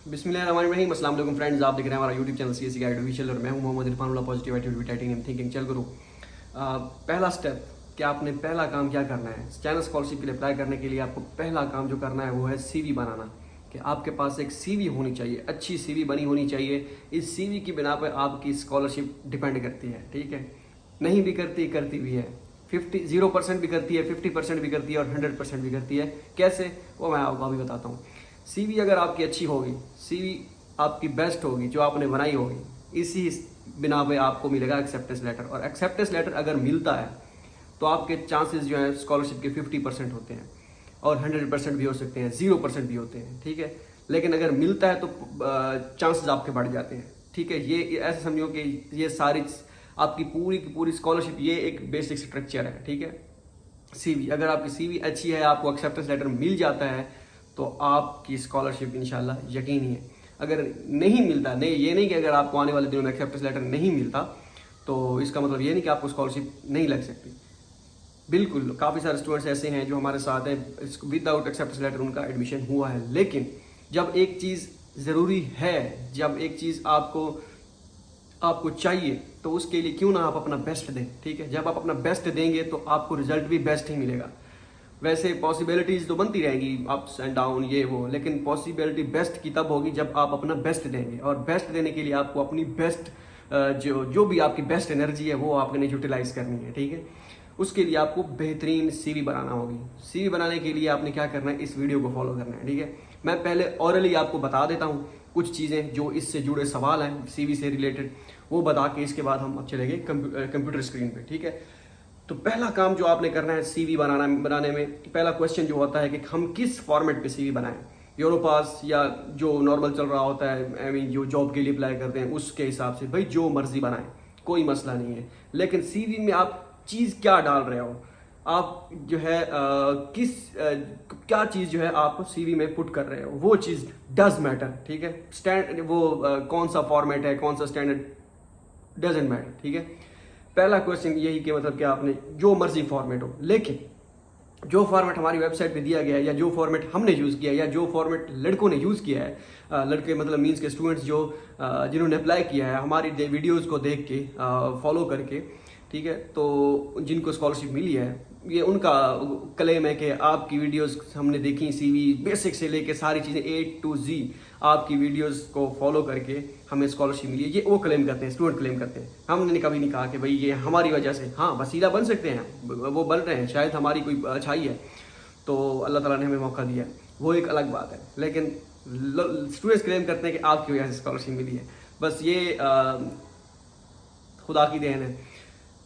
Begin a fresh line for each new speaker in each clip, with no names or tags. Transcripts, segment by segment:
बिस्मिल्लाहिर्रहमानिर्रहीम। अस्सलाम वालेकुम फ्रेंड्स, आप देख रहे हैं हमारा YouTube channel CSC guide official और मैं हूं Mohammad Irfanullah, positive attitude titanium thinking. चल करो। पहला स्टेप कि आपने पहला काम क्या करना है, चाइना स्कॉलरशिप के लिए अप्लाई करने के लिए आपको पहला काम जो करना है वो है सीवी बनाना। कि आपके पास एक सीवी होनी चाहिए, अच्छी सीवी बनी होनी चाहिए। इस सीवी की बिना पर आपकी स्कॉलरशिप डिपेंड करती है, ठीक है। नहीं भी करती, करती भी है। 0% भी करती है, 50% भी करती है और 100% भी करती है। कैसे, वो मैं आपको अभी बताता हूँ। सीवी अगर आपकी अच्छी होगी, सीवी आपकी बेस्ट होगी जो आपने बनाई होगी, इसी बिना पे आपको मिलेगा एक्सेप्टेंस लेटर। और एक्सेप्टेंस लेटर अगर मिलता है तो आपके चांसेस जो है स्कॉलरशिप के 50% होते हैं और 100% भी हो सकते हैं, 0% भी होते हैं, ठीक है। लेकिन अगर मिलता है तो चांसेस आपके बढ़ जाते हैं, ठीक है। ये ऐसे समझो कि ये सारी आपकी पूरी की पूरी स्कॉलरशिप ये एक बेसिक स्ट्रक्चर है, ठीक है। सीवी अगर आपकी सीवी अच्छी है, आपको एक्सेप्टेंस लेटर मिल जाता है तो आपकी स्कॉलरशिप इंशाल्लाह यकीनी है। अगर नहीं मिलता, नहीं ये नहीं कि अगर आपको आने वाले दिनों में एक्सेप्टेंस लेटर नहीं मिलता तो इसका मतलब ये नहीं कि आपको स्कॉलरशिप नहीं लग सकती। बिल्कुल, काफ़ी सारे स्टूडेंट्स ऐसे हैं जो हमारे साथ हैं, विदाउट एक्सेप्टेंस लेटर उनका एडमिशन हुआ है। लेकिन जब एक चीज़ ज़रूरी है, जब एक चीज़ आपको आपको चाहिए तो उसके लिए क्यों ना आप अपना बेस्ट दें, ठीक है। जब आप अपना बेस्ट देंगे तो आपको रिजल्ट भी बेस्ट ही मिलेगा। वैसे पॉसिबिलिटीज़ तो बनती रहेंगी, अप्स एंड डाउन ये वो, लेकिन पॉसिबिलिटी बेस्ट की तब होगी जब आप अपना बेस्ट देंगे। और बेस्ट देने के लिए आपको अपनी बेस्ट जो जो भी आपकी बेस्ट एनर्जी है वो आपने यूटिलाइज करनी है, ठीक है। उसके लिए आपको बेहतरीन सीवी बनाना होगी। सीवी बनाने के लिए आपने क्या करना है, इस वीडियो को फॉलो करना है, ठीक है। मैं पहले ऑरली आपको बता देता हूँ कुछ चीज़ें जो इससे जुड़े सवाल हैं सीवी से रिलेटेड, वो बता के इसके बाद हम अब चलेंगे कंप्यूटर स्क्रीन पे, ठीक है। तो पहला काम जो आपने करना है सीवी बनाने में, पहला क्वेश्चन जो होता है कि हम किस फॉर्मेट पे सीवी बनाएं। यूरोपास या जो नॉर्मल चल रहा होता है, आई मीन जो जॉब के लिए अप्लाई करते हैं उसके हिसाब से, भाई जो मर्जी बनाएं, कोई मसला नहीं है। लेकिन सीवी में आप चीज़ क्या डाल रहे हो, आप जो है क्या चीज़ जो है आप सीवी में पुट कर रहे हो, वो चीज़ डज मैटर, ठीक है। कौन सा फॉर्मेट है, कौन सा स्टैंडर्ड, डजेंट मैटर, ठीक है। पहला क्वेश्चन यही कि मतलब कि आपने जो मर्जी फॉर्मेट हो, लेकिन जो फॉर्मेट हमारी वेबसाइट पे दिया गया है या जो फॉर्मेट हमने यूज़ किया है या जो फॉर्मेट लड़कों ने यूज़ किया है, लड़के मतलब मीन्स के स्टूडेंट्स जो जिन्होंने अप्लाई किया है हमारी वीडियोस को देख के, फॉलो करके, ठीक है, तो जिनको स्कॉलरशिप मिली है, ये उनका क्लेम है कि आपकी वीडियोस हमने देखी, सीवी बेसिक से लेके सारी चीज़ें A to Z आपकी वीडियोस को फॉलो करके हमें स्कॉलरशिप मिली है। ये वो क्लेम करते हैं, स्टूडेंट क्लेम करते हैं। हमने कभी नहीं कहा कि भाई ये हमारी वजह से, हाँ वसीला बन सकते हैं, वो बन रहे हैं, शायद हमारी कोई अच्छाई है तो अल्लाह ताला ने हमें मौका दिया, वो एक अलग बात है। लेकिन स्टूडेंट्स क्लेम करते हैं कि आपकी वजह से स्कॉलरशिप मिली है, बस ये खुदा की देन है,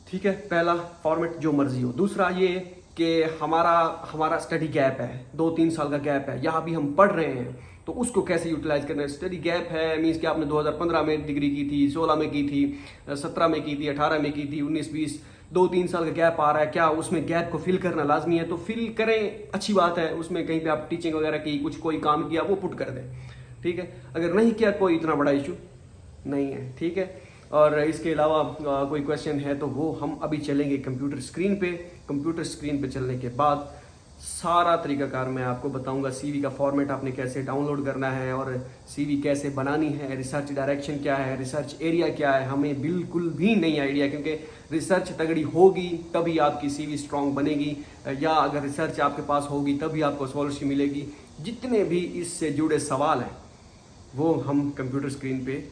ठीक है। पहला फॉर्मेट जो मर्जी हो। दूसरा ये कि हमारा स्टडी गैप है, 2-3 साल का गैप है, यहाँ भी हम पढ़ रहे हैं, तो उसको कैसे यूटिलाइज करना है। स्टडी गैप है मीन्स कि आपने 2015 में डिग्री की थी, 16 में की थी, 17 में की थी, 18 में की थी, 19-20, 2-3 साल का गैप आ रहा है, क्या उसमें गैप को फिल करना लाजमी है तो फिल करें, अच्छी बात है। उसमें कहीं पे आप टीचिंग वगैरह की, कुछ कोई काम किया, वो पुट कर दें, ठीक है। अगर नहीं किया कोई इतना बड़ा इशू नहीं है, ठीक है। और इसके अलावा कोई क्वेश्चन है तो वो हम अभी चलेंगे कंप्यूटर स्क्रीन पे। कंप्यूटर स्क्रीन पे चलने के बाद सारा तरीकाकार मैं आपको बताऊंगा। सीवी का फॉर्मेट आपने कैसे डाउनलोड करना है और सीवी कैसे बनानी है, रिसर्च डायरेक्शन क्या है, रिसर्च एरिया क्या है, हमें बिल्कुल भी नहीं आइडिया, क्योंकि रिसर्च तगड़ी होगी तभी आपकी सीवी स्ट्रांग बनेगी, या अगर रिसर्च आपके पास होगी तभी आपको स्कॉलरशिप मिलेगी। जितने भी इससे जुड़े सवाल हैं वो हम कंप्यूटर स्क्रीन पे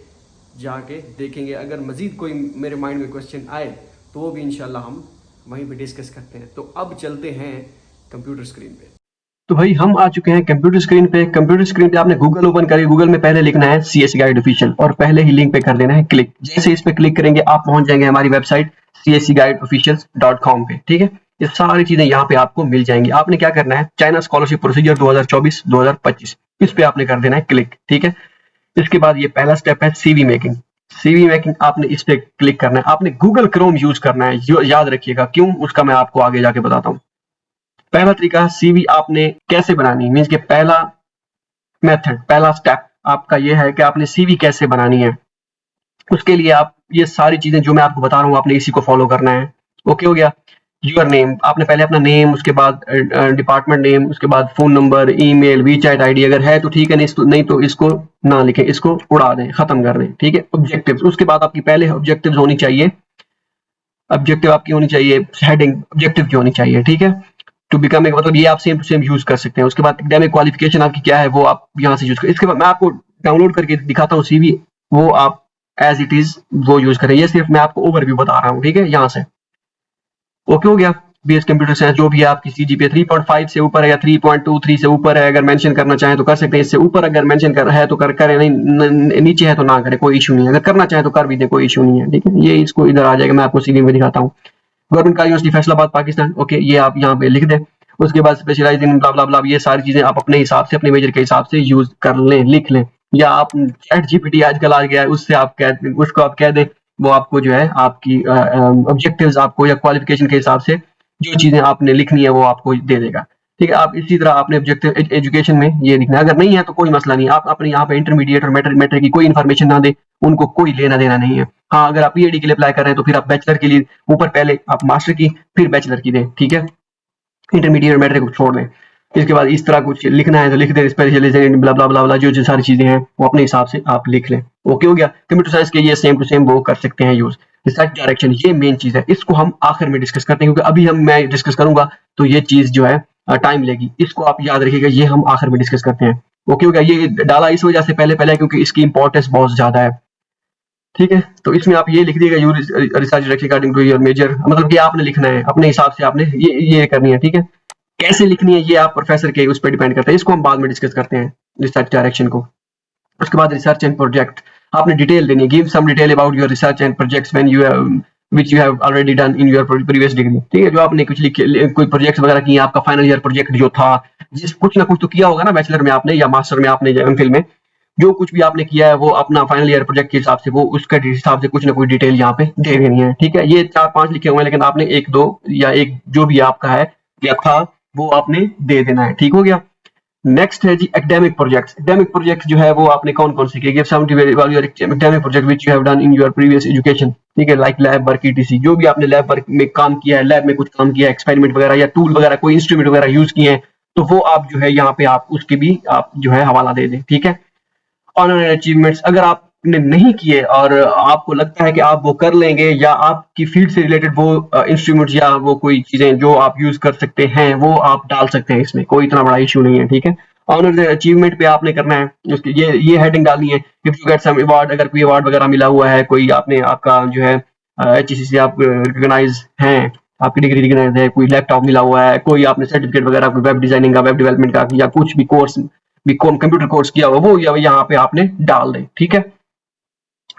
जाके देखेंगे। अगर मज़ीद कोई मेरे माइंड में क्वेश्चन आए तो वो भी इंशाल्लाह हम वहीं पे डिस्कस करते हैं। तो अब चलते हैं कंप्यूटर स्क्रीन पे। तो भाई हम आ चुके हैं कंप्यूटर स्क्रीन पे। कंप्यूटर स्क्रीन पे आपने गूगल ओपन करी, गूगल में पहले लिखना है सीएससी गाइड ऑफिशियल और पहले ही लिंक पे कर देना है क्लिक। जैसे इस पे क्लिक करेंगे आप पहुंच जाएंगे हमारी वेबसाइट cscguideofficials.com पे, ठीक है। ये सारी चीजें यहाँ पे आपको मिल जाएंगी। आपने क्या करना है, चाइना स्कॉलरशिप प्रोसीजर 2024-2025, इस पे आपने कर देना है क्लिक, ठीक है। इसके बाद ये पहला स्टेप है सीवी मेकिंग। सीवी मेकिंग आपने इस पे क्लिक करना है, आपने गूगल क्रोम यूज करना है, याद रखिएगा क्यों, उसका मैं आपको आगे जाके बताता हूँ। पहला तरीका सीवी आपने कैसे बनानी, मीन्स के पहला मेथड, पहला स्टेप आपका ये है कि आपने सीवी कैसे बनानी है। उसके लिए आप ये सारी चीजें जो मैं आपको बता रहा हूँ आपने इसी को फॉलो करना है। ओके हो गया। योर नेम, आपने पहले अपना नेम, उसके बाद डिपार्टमेंट नेम, उसके बाद phone number, email, WeChat ID अगर है तो ठीक है, नहीं तो इसको ना लिखें, इसको उड़ा दें, खत्म कर दें, ठीक है। ऑब्जेक्टिव्स, उसके बाद आपकी पहले ऑब्जेक्टिव्स होनी चाहिए, ऑब्जेक्टिव आपकी होनी चाहिए, हेडिंग ऑब्जेक्टिव की होनी चाहिए, ठीक है। टू बिकम एक मतलब ये आप सेम टू सेम यूज कर सकते हैं। उसके बाद एकेडमिक क्वालिफिकेशन आपकी क्या है वो आप यहाँ से यूज करें। इसके बाद मैं आपको डाउनलोड करके दिखाता हूँ सीवी, वो आप एज इट इज वो यूज करें। ये सिर्फ मैं आपको ओवरव्यू बता रहा हूँ, ठीक है। यहाँ से ओके हो गया। बीएस कंप्यूटर साइंस जो भी है आपकी सीजीपीए 3.5 से ऊपर है या 3.23 से ऊपर है, अगर मेंशन करना चाहें तो कर सकते हैं। इससे ऊपर अगर मेंशन कर है तो करें, नहीं नीचे है तो ना करें, कोई इशू नहीं है। अगर करना चाहें तो कर भी दें, कोई इशू नहीं है, ठीक है। ये इसको इधर आ जाएगा, मैं आपको सीवी में दिखाता हूँ। गवर्नमेंट का यूनिवर्सिटी फैसलाबाद पाकिस्तान, ओके, ये आप यहाँ पे लिख दें। उसके बाद स्पेशलाइज इन ब्ला ब्ला ब्ला, ये सारी चीजें आप अपने हिसाब से, अपने मेजर के हिसाब से यूज कर लें, लिख लें। या आप चैट जीपीटी आजकल आ गया है, उससे आप कह, उसको आप कह दें, वो आपको जो है आपकी ऑब्जेक्टिव्स आपको या क्वालिफिकेशन के हिसाब से जो चीजें आपने लिखनी है वो आपको दे देगा, ठीक है। आप इसी तरह आपने ऑब्जेक्टिव एजुकेशन में ये लिखना है। अगर नहीं है तो कोई मसला नहीं, आप अपने यहाँ पे इंटरमीडिएट और मैट्रिक की कोई इन्फॉर्मेशन ना दे, उनको कोई लेना देना नहीं है। हाँ, अगर आप पीएचडी के लिए अप्लाई कर रहे हैं तो फिर आप बैचलर के लिए ऊपर पहले आप मास्टर की फिर बैचलर की दें, ठीक है। इंटरमीडिएट और मैट्रिक को छोड़ दें। इसके बाद इस तरह कुछ लिखना है तो लिख दें, स्पेशलाइजेशन ब्ला ब्ला ब्ला ब्ला, जो जो सारी चीजें हैं वो अपने हिसाब से आप लिख लें। ओके हो गया। कंप्यूटर साइंस के ये सेम टू सेम वो कर सकते हैं यूज। रिसर्च डायरेक्शन ये मेन चीज है, इसको हम आखिर में डिस्कस करते हैं, क्योंकि अभी मैं डिस्कस करूंगा तो ये चीज जो है टाइम लेगी। इसको आप याद रखिएगा, ये हम आखिर में डिस्कस करते हैं। ओके हो गया। ये डाला इस वजह से पहले क्योंकि इसकी इंपॉर्टेंस बहुत ज्यादा है, ठीक है। तो इसमें आप ये लिख दिएगा, you research regarding to your major, मतलब ये आपने लिखना है अपने हिसाब से, आपने ये करनी है, ठीक है। कैसे लिखनी है ये आप प्रोफेसर के उस पर डिपेंड करता है, इसको हम बाद में डिस्कस करते हैं, रिसर्च डायरेक्शन को। उसके बाद रिसर्च एंड प्रोजेक्ट, आपने डिटेल देनी है, give some detail about your research and projects when you which you have already done in your previous degree, ठीक है। जो आपने कुछ कोई प्रोजेक्ट वगैरह किए, आपका फाइनल ईयर प्रोजेक्ट जो था, जिस कुछ ना कुछ तो किया होगा ना बैचलर में आपने या मास्टर में आपने या एमफिल में, जो कुछ भी आपने किया है वो अपना फाइनल ईयर प्रोजेक्ट के हिसाब से, वो उसके हिसाब से कुछ ना कुछ डिटेल यहाँ पे दे देनी है, ठीक है। ये 4-5 लिखे हुए हैं, लेकिन आपने एक दो या एक जो भी आपका है या था वो आपने दे देना है, ठीक हो गया। नेक्स्ट है जी एकेडमिक प्रोजेक्ट्स। एकेडमिक प्रोजेक्ट्स जो है वो आपने कौन कौन से किए, give some academic project which you have done in your previous education, ठीक है, लाइक लैब वर्क ईटीसी, जो भी आपने लैब वर्क में काम किया है, लैब में कुछ काम किया है, एक्सपेरिमेंट वगैरह या टूल वगैरह कोई इंस्ट्रूमेंट वगैरह यूज किए हैं, तो वो आप जो है यहाँ पे आप उसके भी आप जो है हवाला दे दें, ठीक है। ऑनर एंड अचीवमेंट्स, अगर आपने नहीं किए और आपको लगता है कि आप वो कर लेंगे या आपकी फील्ड से रिलेटेड वो इंस्ट्रूमेंट्स या वो कोई चीजें जो आप यूज कर सकते हैं वो आप डाल सकते हैं, इसमें कोई इतना बड़ा इशू नहीं है, ठीक है। ऑनर एंड अचीवमेंट पे आपने करना है, उसकी ये हेडिंग डालनी है। If you get some award, अगर कोई अवार्ड वगैरह मिला हुआ है, कोई आपने आपका जो है एचईसी से आप रिकॉग्नाइज हैं, आपकी डिग्री रिकॉग्नाइज है, कोई लैपटॉप मिला हुआ है, कोई आपने सर्टिफिकेट वगैरह कोई वेब डिजाइनिंग का, वेब डेवलपमेंट का या कुछ भी कोर्स भी कंप्यूटर कोर्स किया हुआ वो यहाँ पे आपने डाल दें, ठीक है।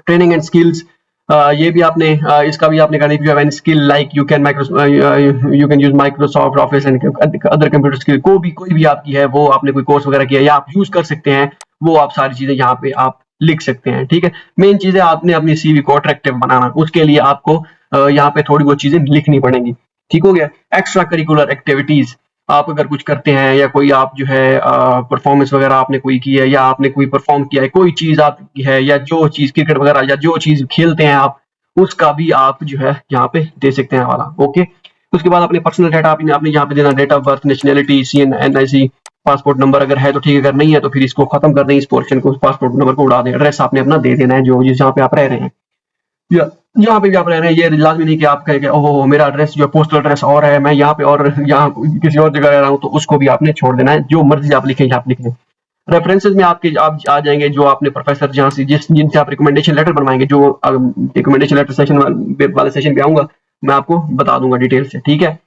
ट्रेनिंग एंड स्किल्स, ये भी आपने इसका भी आपने करना है। If you have any skill like you can use Microsoft office and other computer skill, कोई भी आपकी है वो आपने कोई कोर्स वगैरह किया या आप यूज कर सकते हैं, वो आप सारी चीजें यहाँ पे आप लिख सकते हैं, ठीक है। मेन चीज है आपने अपनी सीवी को अट्रैक्टिव बनाना, उसके लिए आपको यहाँ पे थोड़ी बहुत चीजें लिखनी पड़ेंगी, ठीक हो गया। एक्स्ट्रा करिकुलर एक्टिविटीज, आप अगर कुछ करते हैं या कोई आप जो है परफॉर्मेंस वगैरह आपने कोई की है या आपने कोई परफॉर्म किया है, कोई चीज आपकी है या जो चीज क्रिकेट वगैरह या जो चीज खेलते हैं आप, उसका भी आप जो है यहाँ पे दे सकते हैं वाला, ओके। उसके बाद अपने पर्सनल डाटा आपने यहाँ पे देना, date of birth, nationality, CNNIC, passport number अगर है तो ठीक है, अगर नहीं है तो फिर इसको खत्म कर दें, इस पोर्शन को, पासपोर्ट नंबर को उड़ा दें। एड्रेस आपने अपना दे देना है जो जहाँ पे आप रह रहे हैं, या यहाँ पे भी आप रह रहे हैं, ये लाजमी नहीं कि आप कहें कि ओहो मेरा एड्रेस जो पोस्टल एड्रेस और है, मैं यहाँ पे और यहाँ किसी और जगह रह रहा हूँ, तो उसको भी आपने छोड़ देना है। जो मर्जी आप लिखें आप लिख लें। रेफरेंसेस में आपके आप आ जाएंगे, जो आपने प्रोफेसर जहाँ से जिनसे आप रिकमेंडेशन लेटर बनवाएंगे, जो रिकमेंडेशन लेटर सेशन वाले सेशन पे आऊंगा मैं आपको बता दूंगा डिटेल से, ठीक है।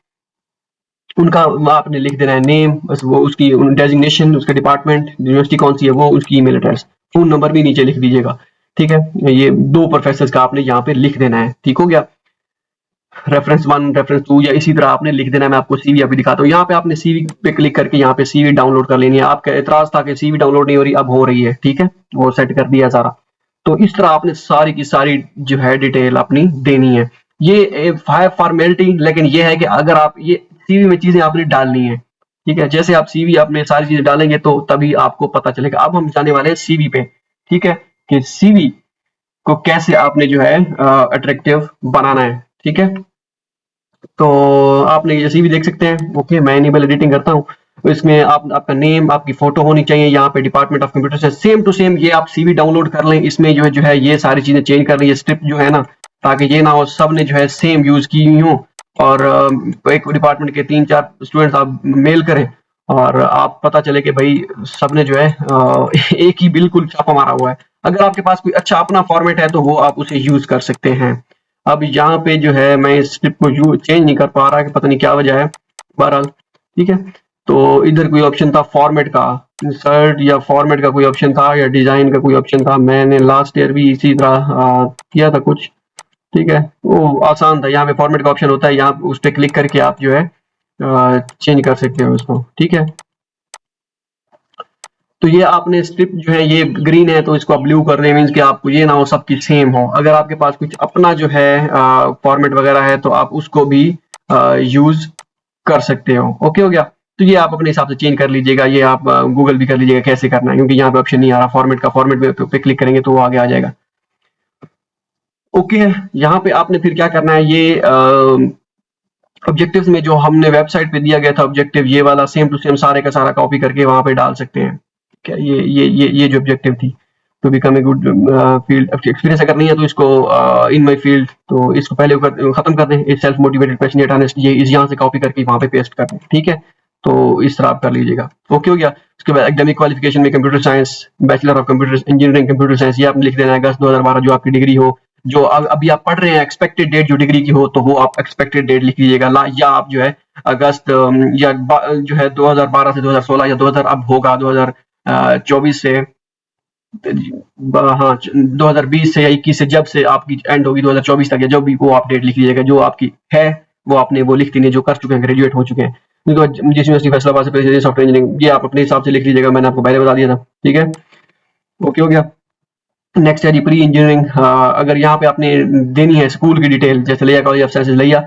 उनका आपने लिख देना है नेम, वो उसकी डेजिग्नेशन, उसका डिपार्टमेंट, यूनिवर्सिटी कौन सी है वो, उसकी ईमेल एड्रेस, फोन नंबर भी नीचे लिख दीजिएगा, ठीक है। ये 2 प्रोफेसर का आपने यहाँ पे लिख देना है, ठीक हो गया। रेफरेंस 1, रेफरेंस 2 या इसी तरह आपने लिख देना है। मैं आपको सीवी अभी दिखाता हूँ। यहाँ पे आपने सीवी पे क्लिक करके यहाँ पे सीवी डाउनलोड कर लेनी है। आपका एतराज था कि सीवी डाउनलोड नहीं हो रही, अब हो रही है, ठीक है, वो सेट कर दिया सारा। तो इस तरह आपने सारी की सारी जो है डिटेल अपनी देनी है। ये फॉर्मेलिटी, लेकिन ये है कि अगर आप ये सीवी में चीजें आपने डालनी है, ठीक है। जैसे आप सीवी आपने सारी चीजें डालेंगे तो तभी आपको पता चलेगा। अब हम जाने वाले हैं सीवी पे, ठीक है, कि सीवी को कैसे आपने जो है अट्रैक्टिव बनाना है, ठीक है। तो आपने ये सीवी देख सकते हैं। ओके, मैं इनेबल एडिटिंग करता हूँ। तो इसमें आप आपका नेम, आपकी फोटो होनी चाहिए, यहाँ पे department of computer science, same to same ये आप सीवी डाउनलोड कर लें। इसमें जो है ये सारी चीजें चेंज कर रही है स्क्रिप्ट जो है ना, ताकि ये ना हो सब ने जो है सेम यूज की हुई हो, और एक डिपार्टमेंट के 3-4 स्टूडेंट्स आप मेल करें और आप पता चले कि भाई सबने जो है एक ही बिल्कुल छापा मारा हुआ है। अगर आपके पास कोई अच्छा अपना फॉर्मेट है तो वो आप उसे यूज कर सकते हैं। अब यहाँ पे जो है मैं इस स्क्रिप्ट को यू चेंज नहीं कर पा रहा, कि पता नहीं क्या वजह है। बहरहाल ठीक है। तो इधर कोई ऑप्शन था फॉर्मेट का, इंसर्ट या फॉर्मेट का कोई ऑप्शन था, या डिजाइन का कोई ऑप्शन था। मैंने लास्ट ईयर भी इसी तरह किया था कुछ। ठीक है, वो आसान था। यहाँ पे फॉर्मेट का ऑप्शन होता है, यहाँ उस पर क्लिक करके आप जो है चेंज कर सकते हो उसको। ठीक है, तो ये आपने स्क्रिप्ट जो है ये ग्रीन है तो इसको आप ब्लू कर दें, मीन्स कि आपको ये ना हो सबकी सेम हो। अगर आपके पास कुछ अपना जो है फॉर्मेट वगैरह है तो आप उसको भी यूज कर सकते हो। ओके हो गया। तो ये आप अपने हिसाब से चेंज कर लीजिएगा। ये आप गूगल भी कर लीजिएगा कैसे करना है, क्योंकि यहाँ पे ऑप्शन नहीं आ रहा फॉर्मेट का। फॉर्मेट पे क्लिक करेंगे तो वो आगे आ जाएगा। ओके, यहाँ पे आपने फिर क्या करना है, ये ऑब्जेक्टिव्स में जो हमने वेबसाइट पे दिया गया था ऑब्जेक्टिव, ये वाला सेम टू सेम सारे का सारा कॉपी करके वहां पे डाल सकते हैं। क्या ये जो ऑब्जेक्टिव थी, to become a good field experience अगर नहीं है तो इसको इन माय फील्ड, तो इसको पहले खत्म कर दें। सेल्फ मोटिवेटेड पैशनेट ऑनेस्ट, ये इस यहाँ से कॉपी करके वहां पे पेस्ट कर दें। ठीक है, तो इस तरह आप कर लीजिएगा। ओके हो गया। उसके बाद एकेडमिक क्वालिफिकेशन में computer science, bachelor of computer engineering computer science, ये आपने लिख देना है अगस्त 2012 जो आपकी डिग्री हो। जो अभी आप पढ़ रहे हैं एक्सपेक्टेड डेट जो डिग्री की हो, तो वो आप एक्सपेक्टेड डेट लिख लीजिएगा। या आप जो है अगस्त या जो है 2012 से 2016, या 2000 अब होगा 2024 से हाँ 2020 से या 21 से, जब से आपकी एंड होगी 2024 तक, या जब भी वो आप डेट लिख लीजिएगा जो आपकी है। वो आपने वो लिख देनी है जो कर चुके हैं, ग्रेजुएट हो चुके हैं। नहीं तो जिस यूनिवर्सिटी फैसलाबाद से सॉफ्टवेयर इंजीनियरिंग, ये आप अपने हिसाब से लिख लीजिएगा, मैंने आपको पहले बता दिया था। ठीक है, ओके हो गया। नेक्स्ट है जी प्री इंजीनियरिंग। अगर यहाँ पे आपने देनी है स्कूल की डिटेल, जैसे लिया कॉलेज ऑफ साइंसेज लिया,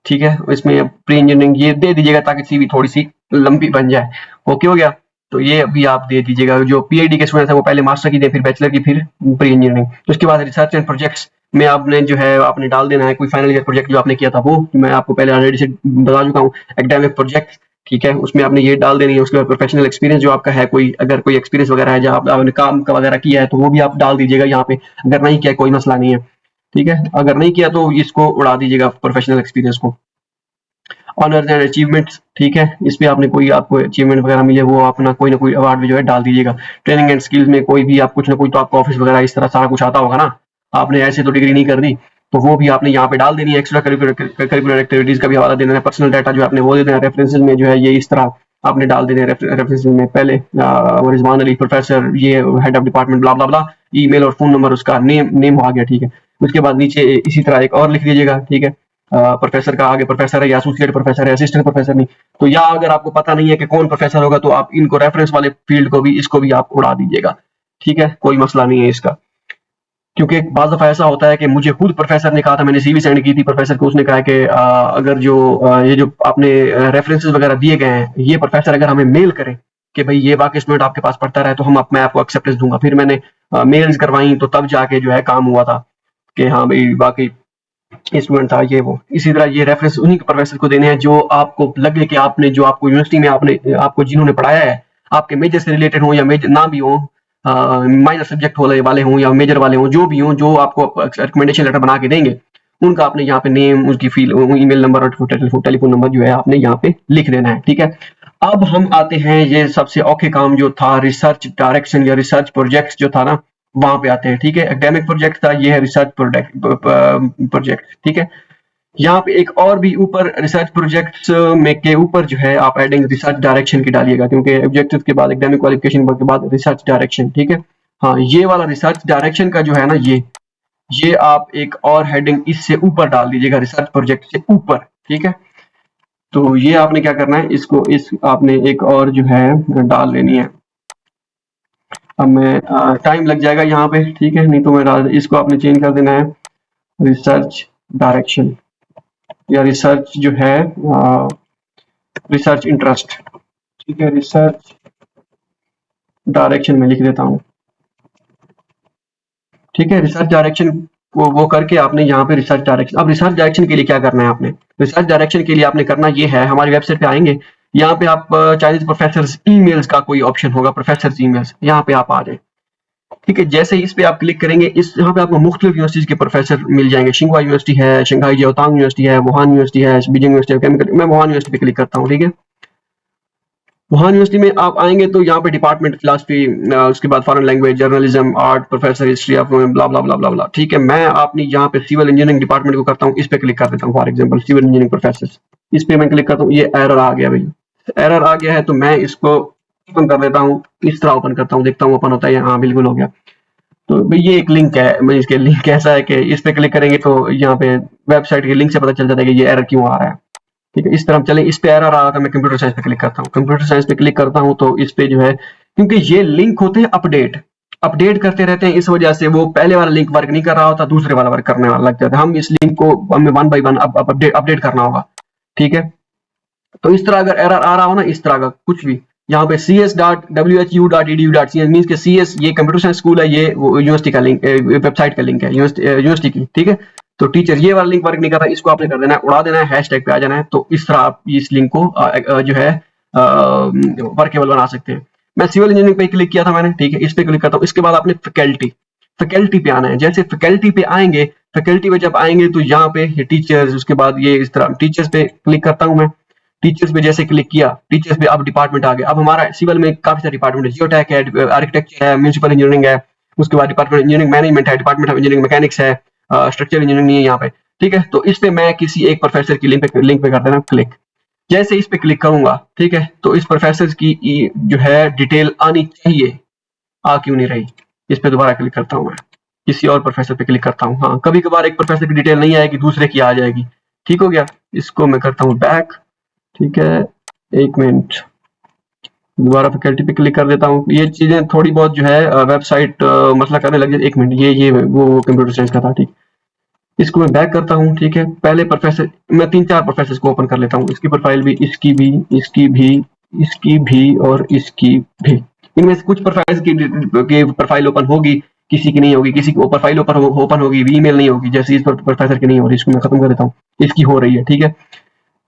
ठीक है, इसमें प्री इंजीनियरिंग ये दे दीजिएगा ताकि सीवी थोड़ी सी लंबी बन जाए। ओके हो गया। तो ये अभी आप दे दीजिएगा। जो पीएचडी के स्टूडेंट्स हैं वो पहले मास्टर की दें, फिर बैचलर की, फिर प्री इंजीनियरिंग। तो उसके बाद रिसर्च एंड प्रोजेक्ट्स में आपने जो है आपने डाल देना है कोई फाइनल ईयर प्रोजेक्ट जो आपने किया था, वो मैं आपको पहले ऑलरेडी से बता चुका हूँ। एकेडमिक प्रोजेक्ट, ठीक है, उसमें आपने ये डाल देनी है। उसके बाद प्रोफेशनल एक्सपीरियंस जो आपका है, कोई अगर कोई एक्सपीरियंस वगैरह है जहाँ आपने काम का वगैरह किया है तो वो भी आप डाल दीजिएगा यहाँ पे। अगर नहीं किया कोई मसला नहीं है। ठीक है, अगर नहीं किया तो इसको उड़ा दीजिएगा प्रोफेशनल एक्सपीरियंस को। ऑनर्स एंड अचीवमेंट्स, ठीक है, इस पे आपने कोई आपको अचीवमेंट वगैरह मिले वो अपना कोई ना कोई अवार्ड भी जो है डाल दीजिएगा। ट्रेनिंग एंड स्किल्स में कोई भी आप कुछ ना कोई तो आपको ऑफिस वगैरह इस तरह सारा कुछ आता होगा ना, आपने ऐसे तो डिग्री नहीं कर दी, तो वो भी आपने यहाँ पे डाल देनी है। एक्स्ट्रा करिकुलर एक्टिविटीज का भी हवाला देना है। पर्सनल डाटा जो आपने वो दे देना है। रेफरेंसेज में जो है ये इस तरह आपने डाल देने हैं। रेफरेंसेज में पहले रिजवान अली प्रोफेसर, ये head of department, blah blah blah, email और फोन नंबर, उसका नेम आ गया। ठीक है, उसके बाद नीचे इसी तरह एक और लिख दीजिएगा। ठीक है, प्रोफेसर का आगे प्रोफेसर है या एसोसिएट प्रोफेसर है, असिस्टेंट प्रोफेसर नहीं। तो या अगर आपको पता नहीं है कि कौन प्रोफेसर होगा तो आप इनको रेफरेंस वाले फील्ड को भी, इसको भी आप उड़ा दीजिएगा। ठीक है, कोई मसला नहीं है इसका। क्योंकि बाज़ दफ़ा ऐसा होता है कि मुझे खुद प्रोफेसर ने कहा था, मैंने सीवी सेंड की थी प्रोफेसर को, उसने कहा है कि अगर जो ये जो आपने रेफरेंसेस वगैरह दिए गए हैं, ये प्रोफेसर अगर हमें मेल करें कि भाई ये वाकई स्टूडेंट आपके पास पढ़ता रहे, तो मैं आपको एक्सेप्टेंस दूंगा। फिर मैंने मेल्स करवाई तो तब जाके जो है काम हुआ था कि हाँ भाई वाकई स्टूडेंट था ये वो। इसी तरह ये रेफरेंस उन्हीं प्रोफेसर को देने हैं जो आपको लगे कि आपने जो आपको यूनिवर्सिटी में आपने आपको जिन्होंने पढ़ाया है, आपके मेजर से रिलेटेड हो या मेजर ना भी हो, माइनर सब्जेक्ट वाले हों या मेजर वाले हों, जो भी हों, जो आपको रिकमेंडेशन लेटर बना के देंगे, उनका आपने यहाँ पे नेम, उसकी फील, ईमेल नंबर और टेलीफोन नंबर जो है आपने यहाँ पे लिख देना है। ठीक है, अब हम आते हैं ये सबसे औखे काम जो था, रिसर्च डायरेक्शन या रिसर्च प्रोजेक्ट जो था ना, वहां पे आते हैं। ठीक है, एकेडमिक प्रोजेक्ट था, ये है रिसर्च प्रोजेक्ट। ठीक है, यहाँ पे एक और भी ऊपर रिसर्च प्रोजेक्ट्स में के ऊपर जो है आप एडिंग रिसर्च डायरेक्शन की डालिएगा, क्योंकि ऑब्जेक्टिव के बाद एकेडमिक क्वालिफिकेशन के बाद रिसर्च डायरेक्शन। ठीक है, हाँ ये वाला रिसर्च डायरेक्शन का जो है ना, ये आप एक और हेडिंग इससे ऊपर डाल दीजिएगा, रिसर्च प्रोजेक्ट से ऊपर। ठीक है, तो ये आपने क्या करना है, इसको इस आपने एक और जो है डाल लेनी है। अब मैं टाइम लग जाएगा यहाँ पे, ठीक है, नहीं तो मैं डाल, इसको आपने चेंज कर देना है रिसर्च डायरेक्शन, या रिसर्च जो है रिसर्च इंटरेस्ट। ठीक है, रिसर्च डायरेक्शन में लिख देता हूँ। ठीक है, रिसर्च डायरेक्शन वो करके आपने यहाँ पे रिसर्च डायरेक्शन, अब रिसर्च डायरेक्शन के लिए क्या करना है आपने, रिसर्च डायरेक्शन के लिए आपने करना ये है, हमारी वेबसाइट पे आएंगे, यहाँ पे आप चाइनीज प्रोफेसर ईमेल्स का कोई ऑप्शन होगा, प्रोफेसर ईमेल्स, यहाँ पे आप आ जाए। ठीक है, जैसे ही इस पे आप क्लिक करेंगे, इस यहाँ पे आपको मुख्तलिफ यूनिवर्सिटीज के प्रोफेसर मिल जाएंगे। शिंगवा यूनिवर्सिटी है, शंघाई जिओतांग यूनिवर्सिटी है, वुहान यूनिवर्सिटी है, बीजिंग यूनिवर्सिटी है, केमिकल, मैं वुहान यूनिवर्सिटी पे क्लिक करता हूँ। ठीक है, वुहान यूनिवर्सिटी में आप आएंगे तो यहाँ पे डिपार्टमेंट फिलॉसफी, उसके बाद foreign language, journalism, art, professor history of blah blah blah blah blah. ठीक है, मैं अपनी यहाँ पे सिविल इंजीनियरिंग डिपार्टमेंट को करता हूँ, इस पे क्लिक कर देता हूँ। For example civil engineering professor, इस पे मैं क्लिक करता हूँ, ये एरर आ गया भाई, एरर आ गया है तो मैं इसको ओपन कर देता हूँ, इस तरह ओपन करता हूँ, देखता हूँ ओपन होता है, हाँ बिल्कुल हो गया। तो भाई ये एक लिंक है, मैं इसके लिंक ऐसा है कि इस पे क्लिक करेंगे तो यहाँ पे वेबसाइट के लिंक से पता चल जाता है कि ये एरर क्यों आ रहा है। ठीक है, इस तरह चले, इस पे एरर आ रहा था, मैं कंप्यूटर साइंस पे क्लिक करता हूँ, कंप्यूटर साइंस पे क्लिक करता हूँ तो इस पे जो है, क्योंकि ये लिंक होते हैं अपडेट, अपडेट करते रहते हैं, इस वजह से वो पहले वाला लिंक वर्क नहीं कर रहा होता, दूसरे वाला वर्क करने वाला लग जाता है। हम इस लिंक को हमें वन बाई वन अपडेट करना होगा। ठीक है, तो इस तरह अगर एरर आ रहा हो ना, इस तरह का कुछ भी, यहाँ पे cs.whu.edu.cn मींस के CS ये कंप्यूटर साइंस स्कूल है, ये यूनिवर्सिटी का लिंक, वेबसाइट का लिंक है यूनिवर्सिटी की। ठीक है, तो टीचर ये वाला लिंक वर्क नहीं कर रहा, इसको आपने कर देना है, उड़ा देना है, हैशटैग पे आ जाना है, तो इस तरह आप इस लिंक को जो है वर्केबल बना सकते हैं। मैं सिविल इंजीनियरिंग पे क्लिक किया था मैंने। ठीक है, इस पे क्लिक करता हूँ, इसके बाद आपने फैकल्टी पे आना है। जैसे फैकल्टी पे आएंगे, फैकल्टी पे जब आएंगे तो यहाँ पे टीचर्स, उसके बाद ये इस तरह टीचर्स पे क्लिक करता हूँ मैं। टीचर्स पे जैसे क्लिक किया, टीचर्स पे अब डिपार्टमेंट आ गया। अब हमारा सिविल में काफी सारे डिपार्टमेंट है, जियोटेक है, आर्किटेक्चर है, म्यूनिसिपल इंजीनियरिंग है, उसके बाद डिपार्टमेंट इंजीनियरिंग मैनेजमेंट है, डिपार्टमेंट ऑफ इंजीनियरिंग मैकेनिक्स है, स्ट्रक्चरल इंजीनियरिंग नहीं है यहाँ पे। ठीक है, तो इस पे मैं किसी एक प्रोफेसर की लिंक पे कर देना क्लिक। जैसे इस पे क्लिक करूंगा, ठीक है, तो इस प्रोफेसर की जो है डिटेल आनी चाहिए, आ क्यों नहीं रही। इस पे दोबारा क्लिक करता हूँ मैं, किसी और प्रोफेसर पे क्लिक करता हूँ। हाँ, कभी कभार एक प्रोफेसर की डिटेल नहीं आएगी, दूसरे की आ जाएगी। ठीक हो गया, इसको मैं करता हूँ बैक। ठीक है, एक मिनट, दोबारा फैकल्टी पे क्लिक कर देता हूँ। ये चीजें थोड़ी बहुत जो है वेबसाइट मसला करने लगी। एक मिनट, ये वो कंप्यूटर साइंस का था। ठीक, इसको मैं बैक करता हूँ। ठीक है, पहले प्रोफेसर, मैं 3-4 प्रोफेसर को ओपन कर लेता हूँ, इसकी प्रोफाइल भी, इसकी भी, इसकी भी, इसकी भी और इसकी भी। इनमें से कुछ प्रोफाइल की प्रोफाइल ओपन होगी, किसी की नहीं होगी, किसी की प्रोफाइल ओपन होगी, ईमेल नहीं होगी, जैसे इस प्रोफेसर की नहीं हो रही, इसको मैं खत्म कर देता हूँ, इसकी हो रही है। ठीक है,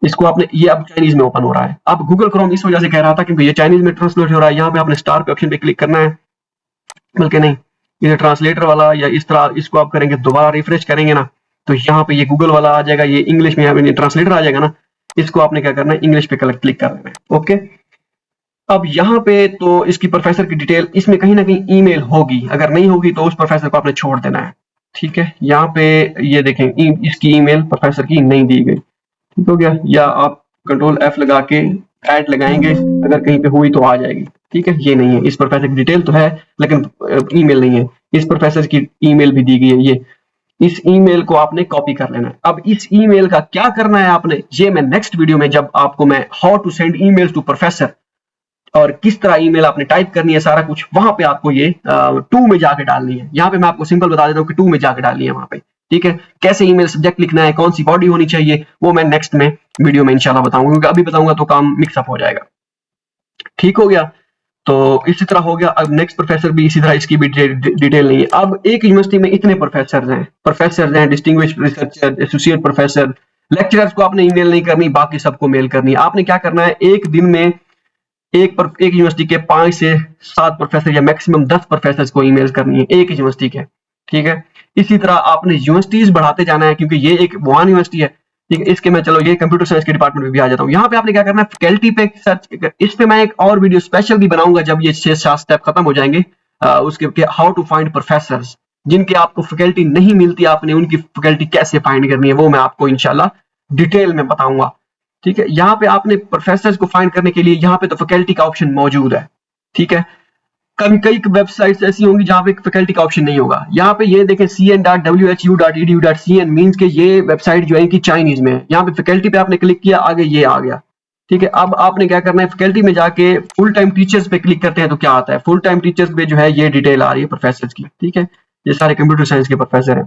इसको आपने, ये अब चाइनीज में ओपन हो रहा है। अब गूगल क्रोम इस वजह से कह रहा था क्योंकि ये चाइनीज में ट्रांसलेट हो रहा है। यहाँ पे आपने स्टार पे ऑप्शन पे क्लिक करना है, बल्कि नहीं, ये ट्रांसलेटर वाला या इस तरह इसको आप करेंगे, दोबारा रिफ्रेश करेंगे ना, तो यहाँ पे ये गूगल वाला आ जाएगा, ये इंग्लिश में यहाँ ट्रांसलेटर आ जाएगा ना, इसको आपने क्या करना है, इंग्लिश पे क्लिक कर देना है। ओके, अब यहाँ पे तो इसकी प्रोफेसर की डिटेल, इसमें कहीं ना कहीं ईमेल होगी, अगर नहीं होगी तो उस प्रोफेसर को आपने छोड़ देना है। ठीक है, यहाँ पे ये देखें, इसकी ईमेल प्रोफेसर की नहीं दी गई। ठीक हो गया, या आप कंट्रोल F लगा के ऐड लगाएंगे, अगर कहीं पे हुई तो आ जाएगी। ठीक है, ये नहीं है, इस प्रोफेसर की डिटेल तो है लेकिन ईमेल नहीं है। इस प्रोफेसर की ईमेल भी दी गई है, ये इस ईमेल को आपने कॉपी कर लेना है। अब इस ईमेल का क्या करना है आपने, ये मैं नेक्स्ट वीडियो में, जब आपको मैं how to send email to professor और किस तरह ईमेल आपने टाइप करनी है, सारा कुछ वहां पे आपको ये 2 में जाके डालनी है। यहाँ पे मैं आपको सिंपल बता देता हूँ कि 2 में जाके डालनी है वहां पे। ठीक है, कैसे ईमेल सब्जेक्ट लिखना है, कौन सी बॉडी होनी चाहिए, वो मैं नेक्स्ट में वीडियो में इंशाल्लाह बताऊंगा, क्योंकि अभी बताऊंगा तो काम मिक्सअप हो जाएगा। ठीक हो गया, तो इसी तरह हो गया। अब नेक्स्ट प्रोफेसर भी इसी तरह, इसकी भी डिटेल नहीं है। अब एक यूनिवर्सिटी में इतने प्रोफेसर हैं, distinguished researcher, associate professor, lecturers को आपने ईमेल नहीं करनी, बाकी सबको मेल करनी है। आपने क्या करना है, एक दिन में एक यूनिवर्सिटी के 5 से 7 प्रोफेसर या मैक्सिमम 10 प्रोफेसर को ईमेल करनी है, एक यूनिवर्सिटी के। ठीक है, इसी तरह आपने यूनिवर्सिटीज बढ़ाते जाना है, क्योंकि ये एक वुहान यूनिवर्सिटी है। ठीक है, इसके मैं चलो ये कंप्यूटर साइंस के डिपार्टमेंट में भी आ जाता हूँ। यहाँ पे आपने क्या करना है, फैकल्टी पे सर्च, इस पे मैं एक और वीडियो स्पेशल भी बनाऊंगा जब ये 6-7 स्टेप खत्म हो जाएंगे, उसके हाउ टू फाइंड प्रोफेसर, जिनके आपको फैकल्टी नहीं मिलती, आपने उनकी फैकल्टी कैसे फाइंड करनी है, वो मैं आपको इंशाल्लाह डिटेल में बताऊंगा। ठीक है, यहाँ पे आपने प्रोफेसर को फाइंड करने के लिए यहाँ पे तो फैकल्टी का ऑप्शन मौजूद है। ठीक है, कई वेबसाइट्स ऐसी होंगी जहां पे फैकल्टी का ऑप्शन नहीं होगा। यहाँ पे ये देखें cn.whu.edu.cn मींस के ये वेबसाइट जो है कि चाइनीज में है। यहाँ पे फैकल्टी पे आपने क्लिक किया, आगे ये आ गया। ठीक है, अब आपने क्या करना है, फैकल्टी में जाके फुल टाइम टीचर्स पे क्लिक करते हैं तो क्या आता है, फुल टाइम टीचर्स पे जो है ये डिटेल आ रही है प्रोफेसर की। ठीक है, ये सारे कंप्यूटर साइंस के प्रोफेसर हैं,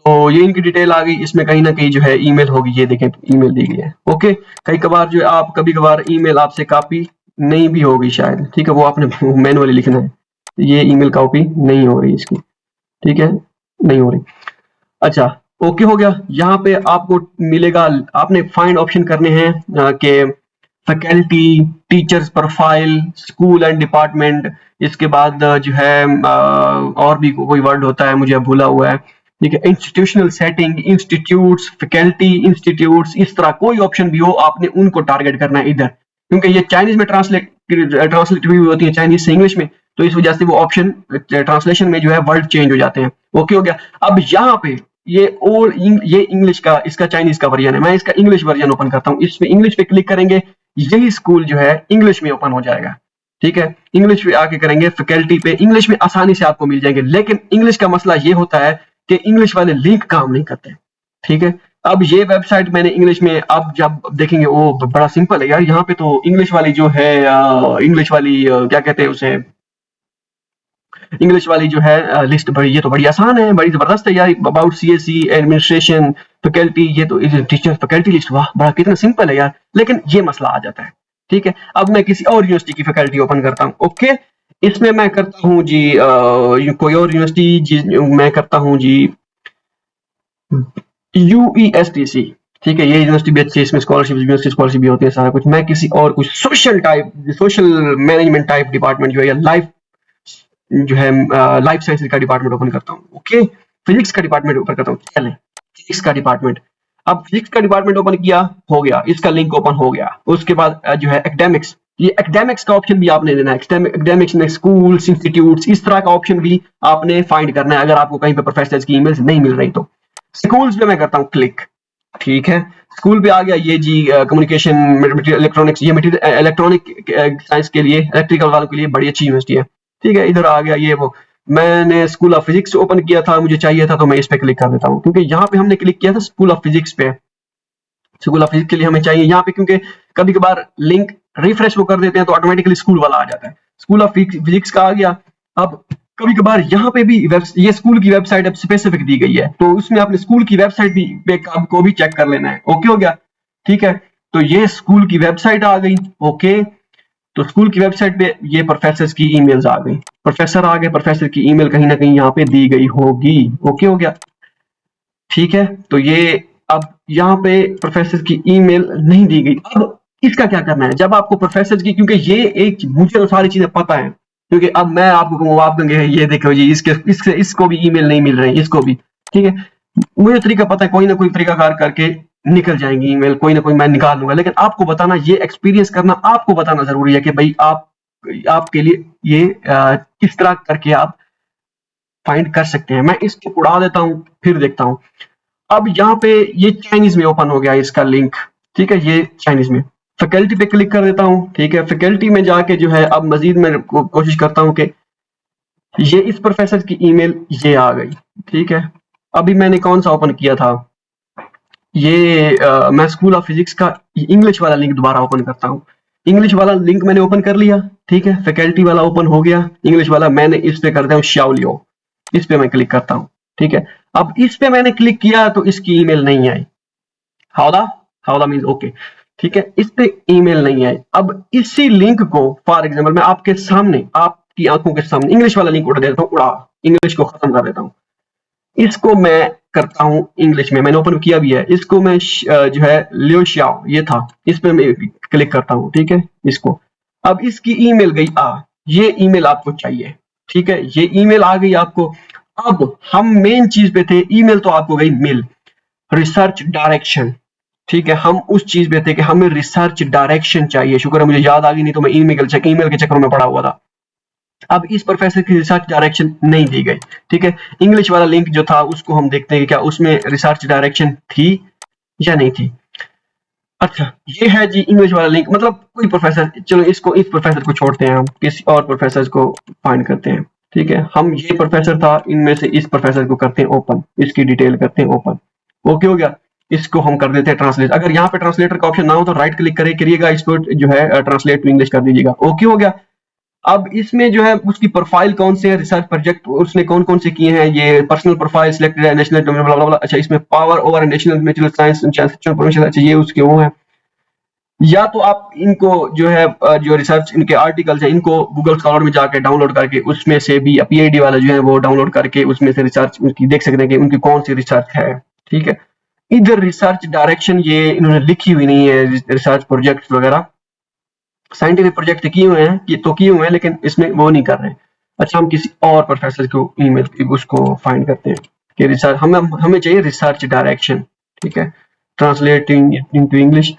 तो ये इनकी डिटेल आ गई। इसमें कहीं ना कहीं जो है ईमेल होगी, ये देखें ईमेल दी गई है। ओके, कई कबार जो आप कभी कभार ईमेल आपसे कॉपी नहीं भी होगी शायद। ठीक है, वो आपने मैनुअली लिखना है, ये ईमेल कॉपी नहीं हो रही इसकी। ठीक है, नहीं हो रही। अच्छा, ओके हो गया। यहाँ पे आपको मिलेगा, आपने फाइंड ऑप्शन करने हैं कि faculty, teachers profile, school and department, इसके बाद जो है और भी कोई वर्ड होता है मुझे अब भूला हुआ है, ठीक है, institutional setting, institutes, faculty, institutes, इस तरह कोई ऑप्शन भी हो आपने उनको टारगेट करना है इधर, क्योंकि ये चाइनीज में ट्रांसलेट हुई होती है चाइनीज से इंग्लिश में, तो इस वजह से वो ऑप्शन ट्रांसलेशन में जो है वर्ड चेंज हो जाते हैं। ओके हो गया। अब यहाँ पे ये ये इंग्लिश का, इसका चाइनीज का वर्जन है, मैं इसका इंग्लिश वर्जन ओपन करता हूँ, इसमें इंग्लिश पे क्लिक करेंगे, यही स्कूल जो है इंग्लिश में ओपन हो जाएगा। ठीक है, इंग्लिश पे आके करेंगे फैकल्टी पे, इंग्लिश में आसानी से आपको मिल जाएंगे, लेकिन इंग्लिश का मसला ये होता है कि इंग्लिश वाले लिंक काम नहीं करते। ठीक है, अब ये वेबसाइट मैंने इंग्लिश में, अब जब देखेंगे वो बड़ा सिंपल है यार, यहाँ पे तो इंग्लिश वाली जो है, इंग्लिश वाली क्या कहते हैं उसे, इंग्लिश वाली जो है लिस्ट, बड़ी, ये तो बड़ी आसान है, बड़ी जबरदस्त है यार, अबाउट सीएससी, एडमिनिस्ट्रेशन, फैकल्टी, ये तो टीचर फैकल्टी लिस्ट, वाह बड़ा कितना सिंपल है यार, लेकिन ये मसला आ जाता है। ठीक है, अब मैं किसी और यूनिवर्सिटी की फैकल्टी ओपन करता हूँ। ओके, इसमें मैं करता हूँ जी कोई और यूनिवर्सिटी, मैं करता हूँ जी यूईएसटीसी। ठीक है, ये यूनिवर्सिटी भी अच्छी है, इसमें स्कॉलरशिप, यूनिवर्सिटी स्कॉलरशिप भी होती है, सारा कुछ। मैं किसी और कुछ social type, social management type department जो है, या लाइफ जो है, लाइफ साइंसेज का डिपार्टमेंट ओपन करता हूँ। ओके, फिजिक्स का डिपार्टमेंट ओपन करता हूँ, चले फिजिक्स का डिपार्टमेंट। अब फिजिक्स का डिपार्टमेंट ओपन किया, हो गया, इसका लिंक ओपन हो गया। उसके बाद जो है एकेडमिक्स, ये एकेडमिक्स का ऑप्शन भी आपने देना है, एकेडमिक्स में स्कूल्स, इंस्टीट्यूट्स, इस तरह का ऑप्शन भी आपने फाइंड करना है, अगर आपको कहीं पे प्रोफेसर की ईमेल्स नहीं मिल रही तो। स्कूल्स पे मैं करता हूँ क्लिक। ठीक है, स्कूल पे आ गया ये जी, कम्युनिकेशन, इलेक्ट्रॉनिक्स, ये मटेरियल इलेक्ट्रॉनिक साइंस के लिए, इलेक्ट्रिकल वालों के लिए बड़ी अच्छी यूनिवर्सिटी है। ठीक है, इधर आ गया ये वो, मैंने स्कूल ऑफ फिजिक्स ओपन किया था, मुझे चाहिए था, तो मैं इस पे क्लिक कर देता हूँ, क्योंकि यहाँ पे हमने क्लिक किया था स्कूल ऑफ फिजिक्स पे, स्कूल ऑफ फिजिक्स के लिए हमें चाहिए यहाँ पे, क्योंकि कभी कभार लिंक रिफ्रेश वो कर देते हैं तो ऑटोमेटिकली स्कूल वाला आ जाता है। स्कूल ऑफ फिजिक्स का आ गया। अब कभी कभार यहाँ पे भी ये स्कूल की वेबसाइट अब स्पेसिफिक दी गई है, तो उसमें आपने स्कूल की वेबसाइट भी पे को भी चेक कर लेना है। ओके हो गया। ठीक है, तो ये स्कूल की वेबसाइट आ गई। ओके, तो स्कूल की वेबसाइट पे ये प्रोफेसर की ईमेल्स आ गई, प्रोफेसर आ गए, प्रोफेसर की ईमेल कहीं ना कहीं यहाँ पे दी गई होगी। ओके हो गया। ठीक है, तो ये अब यहाँ पे प्रोफेसर की ईमेल नहीं दी गई। अब इसका क्या करना है, जब आपको प्रोफेसर की, क्योंकि ये एक, मुझे तो सारी चीजें पता है, क्योंकि अब मैं आपको कहूँ, आप कहेंगे ये देखो जी, इसको भी ईमेल नहीं मिल रही, इसको भी। ठीक है, मुझे तरीका पता है, कोई ना कोई तरीका कार करके निकल जाएंगी ईमेल, कोई ना कोई मैं निकाल लूंगा, लेकिन आपको बताना, ये एक्सपीरियंस करना आपको बताना जरूरी है कि भाई आपके लिए ये किस तरह करके आप फाइंड कर सकते हैं। मैं इसको उड़ा देता हूँ, फिर देखता हूँ। अब यहाँ पे ये चाइनीज में ओपन हो गया इसका लिंक। ठीक है, ये चाइनीज में, फैकल्टी पे क्लिक कर देता हूँ। ठीक है, फैकल्टी में जाके जो है अब मजीद मैं कोशिश करता हूँ कि ये इस प्रोफेसर की ईमेल ये आ गई। ठीक है, अभी मैंने कौन सा ओपन किया था, ये मैं स्कूल ऑफ फिजिक्स का इंग्लिश वाला लिंक दोबारा ओपन करता हूँ। इंग्लिश वाला लिंक मैंने ओपन कर लिया। ठीक है, फैकल्टी वाला ओपन हो गया, इंग्लिश वाला मैंने इस पे करता हूँ शाओलियो, इस पे मैं क्लिक करता हूँ। ठीक है, अब इस पे मैंने क्लिक किया तो इसकी ईमेल नहीं आई। हाउदा, हाउदा मीन्स ओके। ठीक है, इस पे ईमेल नहीं आई। अब इसी लिंक को, फॉर एग्जांपल, मैं आपके सामने, आपकी आंखों के सामने इंग्लिश वाला लिंक उड़ा देता हूँ, उड़ा, इंग्लिश को खत्म कर देता हूँ। इसको मैं करता हूँ इंग्लिश में, मैंने ओपन किया भी है, इसको मैं जो है लियो शाओ, ये था, इस पे मैं क्लिक करता हूँ। ठीक है, इसको, अब इसकी ईमेल गई ये ईमेल आपको चाहिए। ठीक है, ये ईमेल आ गई आपको। अब हम मेन चीज पे थे, ईमेल तो आपको गई मिल, रिसर्च डायरेक्शन। ठीक है, हम उस चीज पे थे कि हमें रिसर्च डायरेक्शन चाहिए, शुक्र है मुझे याद आ गई, नहीं तो मैं ईमेल के चक्कर में पड़ा हुआ था। अब इस प्रोफेसर की रिसर्च डायरेक्शन नहीं दी गई। ठीक है, इंग्लिश वाला लिंक जो था उसको हम देखते हैं कि क्या उसमें रिसर्च डायरेक्शन थी या नहीं थी। अच्छा, ये है जी इंग्लिश वाला लिंक, मतलब कोई प्रोफेसर, चलो इसको, इस प्रोफेसर को छोड़ते हैं, हम किसी और प्रोफेसर को फाइंड करते हैं। ठीक है, हम ये प्रोफेसर था, इनमें से इस प्रोफेसर को करते हैं ओपन, इसकी डिटेल करते हैं ओपन। ओके हो गया, इसको हम कर देते हैं ट्रांसलेट। अगर यहाँ पे ट्रांसलेटर का ऑप्शन ना हो तो राइट क्लिक करिएगा, इसको जो है ट्रांसलेट टू इंग्लिश कर दीजिएगा। ओके हो गया। अब इसमें जो है उसकी प्रोफाइल कौन से रिसर्च प्रोजेक्ट उसने कौन कौन से किए हैं, ये पर्सनल प्रोफाइल सिलेक्टेड है, नेशनल, अच्छा, इसमें power over national natural science, अच्छा ये उसके वो है। या तो आप इनको जो है जो रिसर्च इनके आर्टिकल्स हैं इनको गूगल स्कॉलर में जाके डाउनलोड करके उसमें से भी पीएचडी वाला जो है वो डाउनलोड करके उसमें से रिसर्च उनकी देख सकते हैं कि उनकी कौन सी रिसर्च है। ठीक है, इधर रिसर्च डायरेक्शन ये इन्होंने लिखी हुई नहीं है, रिसर्च प्रोजेक्ट वगैरह साइंटिफिक प्रोजेक्ट किए हुए हैं कि तो किए हुए हैं लेकिन इसमें वो नहीं कर रहे हैं। अच्छा, हम किसी और प्रोफेसर को ईमेल उसको फाइंड करते हैं कि रिसर्च हमें हमें चाहिए रिसर्च डायरेक्शन। ठीक है, ट्रांसलेटिंग इनटू इंग्लिश।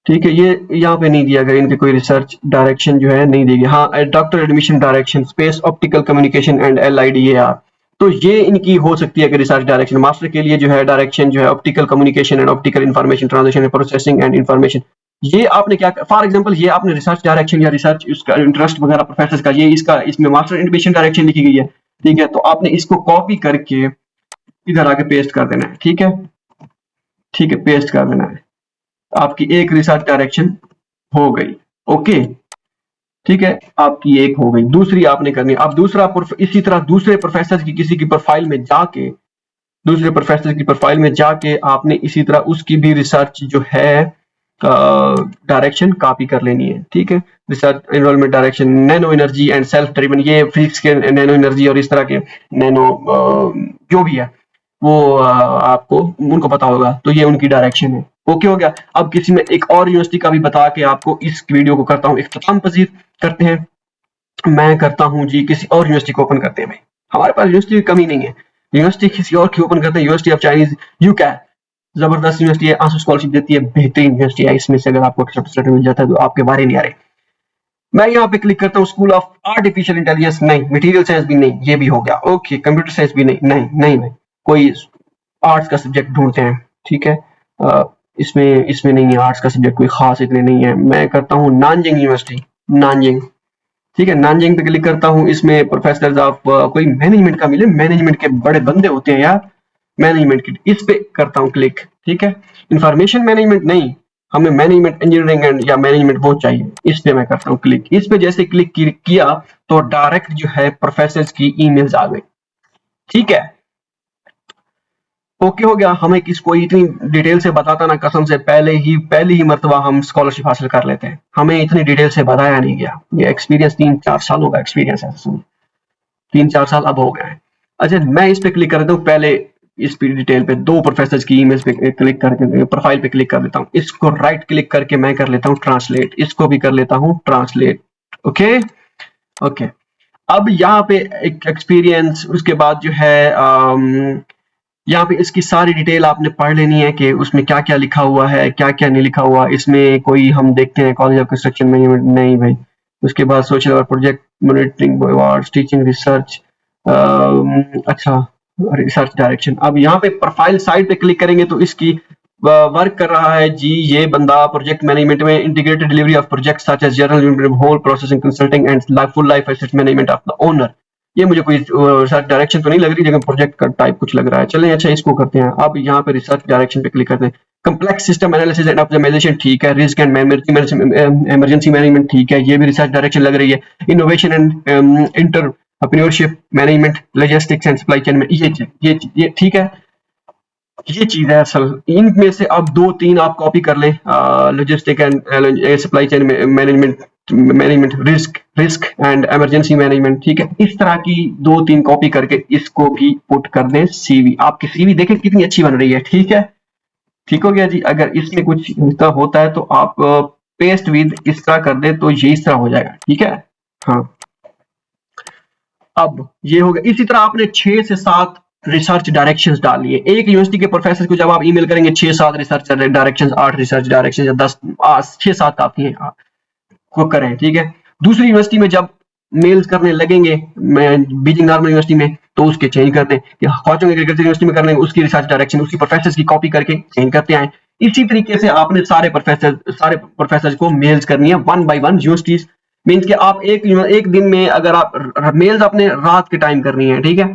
ठीक है, ये यहाँ पे नहीं दिया गया, इनके कोई रिसर्च डायरेक्शन जो है नहीं दी गई। हाँ, doctor admission direction space optical communication and LIDAR, तो ये इनकी हो सकती है कि रिसर्च डायरेक्शन मास्टर के लिए जो है डायरेक्शन जो है optical communication and optical information translation and processing and information. ये आपने क्या, फॉर एग्जांपल ये आपने रिसर्च डायरेक्शन या रिसर्च उसका इंटरेस्ट वगैरह प्रोफेसर का ये इसका इसमें मास्टर एडमिशन डायरेक्शन लिखी गई है। ठीक है, तो आपने इसको कॉपी करके इधर आके पेस्ट कर देना है। ठीक है, ठीक है, पेस्ट कर देना है, आपकी एक रिसर्च डायरेक्शन हो गई। ओके, ठीक है, आपकी एक हो गई। दूसरी आपने करनी है, अब दूसरा इसी तरह दूसरे प्रोफेसर की किसी की प्रोफाइल में जाके दूसरे प्रोफेसर की प्रोफाइल में जाके आपने इसी तरह उसकी भी रिसर्च जो है डायरेक्शन कॉपी कर लेनी है। ठीक है, research enrolment direction nano energy and self driven, ये फिजिक्स के नैनो एनर्जी और इस तरह के नैनो जो भी है वो आपको उनको पता होगा, तो ये उनकी डायरेक्शन है। ओके हो गया। अब किसी में एक और यूनिवर्सिटी का भी बता के आपको इस वीडियो को करता हूँ इख्तिताम पजीर करते हैं। मैं करता हूँ जी, किसी और यूनिवर्सिटी को ओपन करते हैं भाई, हमारे पास यूनिवर्सिटी की कमी नहीं है। यूनिवर्सिटी किसी और की ओपन करते हैं, यूनिवर्सिटी ऑफ चाइनीज यूकैट, जबरदस्त यूनिवर्सिटी है, आंसू स्कॉलरशिप देती है, बेहतरीन यूनिवर्सिटी है। इसमें से अगर आपको सर्टिफिकेट मिल जाता है तो आपके बारे नहीं आ रहे। मैं यहाँ पे क्लिक करता हूँ, स्कूल ऑफ आर्टिफिशियल इंटेलिजेंस नहीं, मटेरियल साइंस भी नहीं, ये भी हो गया। ओके, कंप्यूटर साइंस भी नहीं, नहीं नहीं भाई, कोई आर्ट्स का सब्जेक्ट ढूंढते हैं। ठीक है, इसमें इसमें नहीं है आर्ट्स का सब्जेक्ट, कोई खास इतने नहीं है। मैं करता हूँ नानजिंग यूनिवर्सिटी, नानजिंग। ठीक है, नानजिंग पे क्लिक करता हूँ। इसमें प्रोफेसर ऑफ कोई मैनेजमेंट का मिले, मैनेजमेंट के बड़े बंदे होते हैं यार, मैनेजमेंट की, इस पे करता हूँ क्लिक। ठीक है, इंफॉर्मेशन मैनेजमेंट नहीं, हमें मैनेजमेंट इंजीनियरिंग एंड या मैनेजमेंट वो चाहिए, इस पे मैं करता हूँ क्लिक। इस पे जैसे क्लिक किया तो डायरेक्ट जो है प्रोफेसर की ईमेल्स आ गई। ठीक है, ओके हो गया। हमें कोई इतनी डिटेल से बताता ना, कसम से पहली ही मर्तबा हम स्कॉलरशिप हासिल कर लेते हैं, हमें इतनी डिटेल से बताया नहीं गया। ये एक्सपीरियंस 3-4 सालों का एक्सपीरियंस है, 3-4 साल अब हो गए हैं। अच्छा, मैं इस पे क्लिक कर देता हूँ पहले, इस पे डिटेल पे दो प्रोफेसर की ईमेल्स पे क्लिक करके प्रोफाइल पे क्लिक कर देता हूँ। इसको राइट क्लिक करके मैं कर लेता हूँ ट्रांसलेट, इसको भी कर लेता हूँ ट्रांसलेट। Okay, okay. अब यहाँ पे एक एक्सपीरियंस, उसके बाद जो है यहाँ पे इसकी सारी डिटेल आपने पढ़ लेनी है कि उसमें क्या क्या लिखा हुआ है, क्या क्या नहीं लिखा हुआ। इसमें कोई हम देखते हैं कॉलेज ऑफ कंस्ट्रक्शन मैनेजमेंट नहीं भाई। उसके बाद सोशल और project monitoring awards, teaching research, अच्छा, रिसर्च डायरेक्शन। अब यहाँ पे प्रोफाइल साइड पे क्लिक करेंगे तो इसकी वर्क कर रहा है जी ये बंदा प्रोजेक्ट मैनेजमेंट में, integrated delivery of project such as general whole processing consulting and full life asset management of the owner. ये मुझे कोई रिसर्च डायरेक्शन तो नहीं लग रही, लेकिन प्रोजेक्ट का टाइप कुछ लग रहा है। चलें, अच्छा, इसको करते हैं। अब यहाँ पे रिसर्च डायरेक्शन पे क्लिक करते हैं। Complex system analysis and optimization, ठीक है। रिस्क एंड इमरजेंसी मैनेजमेंट, ठीक है, ये भी रिसर्च डायरेक्शन लग रही है। Innovation and entrepreneurship management, logistics and supply chain में, ये ठीक है, ये चीज है असल। इनमें से अब 2-3 आप कॉपी कर लें, logistic and supply chain management, risk and emergency management. ठीक है, इस तरह की 2-3 कॉपी करके इसको भी पुट कर दें सीवी। आपकी सीवी देखें कितनी अच्छी बन रही है। ठीक है, ठीक हो गया जी। अगर इसमें कुछ इस तरह होता है तो आप पेस्ट विद इस तरह कर दें तो ये इस तरह हो जाएगा। ठीक है, हाँ, अब ये हो गया। इसी तरह आपने 6 से 7 रिसर्च डायरेक्शंस डाल लिए। एक यूनिवर्सिटी के प्रोफेसर को जब आप ईमेल करेंगे 6-7 रिसर्च डायरेक्शंस, 8 रिसर्च डायरेक्शंस या 10, 6-7 काफी है को करें। ठीक है, दूसरी यूनिवर्सिटी में जब मेल्स करने लगेंगे, बीजिंग नॉर्मल यूनिवर्सिटी में, तो उसके चेंज कर दें। ख्वाजोंग एग्रीकल्चर यूनिवर्सिटी में करने उसकी रिसर्च डायरेक्शन उसकी प्रोफेसर की कॉपी करके चेंज करते आए। इसी तरीके से आपने सारे प्रोफेसर को मेल्स करनी है 1 by 1 यूनिवर्सिटीज। मीन्स कि आप एक दिन में अगर आप मेल्स अपने रात के टाइम करनी है, ठीक है,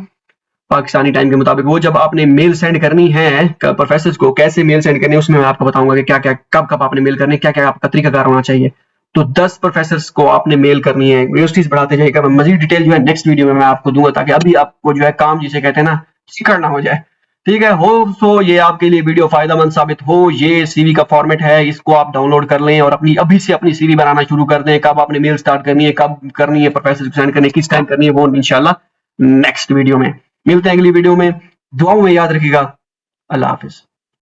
पाकिस्तानी टाइम के मुताबिक, वो जब आपने मेल सेंड करनी है प्रोफेसर को, कैसे मेल सेंड करनी है उसमें मैं आपको बताऊंगा कि क्या क्या कब कब आपने मेल करनी है, क्या क्या आपका तरीकाकार होना चाहिए। तो 10 प्रोफेसर को आपने मेल करनी है, यूनिवर्सिटीज बढ़ाते जाएगा। मैं मजीद डिटेल जो है नेक्स्ट वीडियो में मैं आपको दूंगा, ताकि अभी आपको जो है काम जिसे कहते हैं ना, सिकड़ ना हो जाए। ठीक है, हो सो ये आपके लिए वीडियो फायदेमंद साबित हो। ये सीवी का फॉर्मेट है, इसको आप डाउनलोड कर लें और अपनी अभी से अपनी सीवी बनाना शुरू कर दें। कब आपने मेल स्टार्ट करनी है, कब करनी है, प्रोफेसर को सेंड करनी है, किस टाइम करनी है, वो इंशाल्लाह नेक्स्ट वीडियो में मिलते हैं। अगली वीडियो में दुआओं में याद रखिएगा। अल्लाह हाफिज।